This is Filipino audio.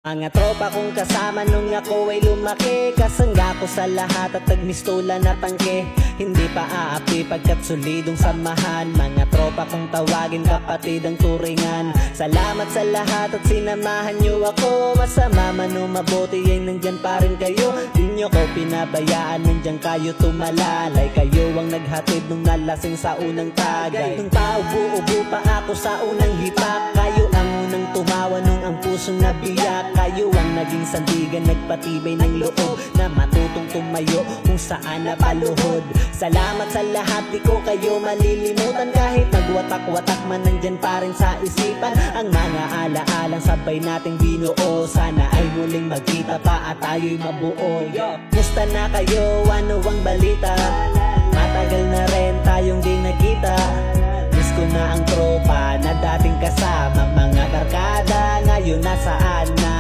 Mga tropa kong kasama nung ako ay lumaki, kasangga ko sa lahat at nagmistola na tangke. Hindi pa aapi pagkat solidong samahan. Mga tropa kong tawagin kapatid ang turingan. Salamat sa lahat at sinamahan nyo ako. Masama man o mabuti ay nandyan pa rin kayo. Di nyo ko pinabayaan, nandyan kayo tumalalay. Kayo ang naghatid nung nalasing sa unang tagay. Nung paubo-ubo pa ako sa unang hipak, kayo ang unang tumawa nung ang pusong nabiyak. Kayo ang naging sandigan, nagpatibay ng loob na matutong tumayo kung saan napaluhod. Salamat sa lahat, di ko kayo malilimutan. Kahit nagwatak-watak man, nandyan pa rin sa isipan ang mga alaalang sabay nating binuo. Sana ay muling magkita pa at tayo'y mabuo. Musta na kayo? Ano ang balita? Matagal na rin tayong di nagkita. Miss ko na ang tropa na dating kasama. Mga barkada ngayon nasaan na?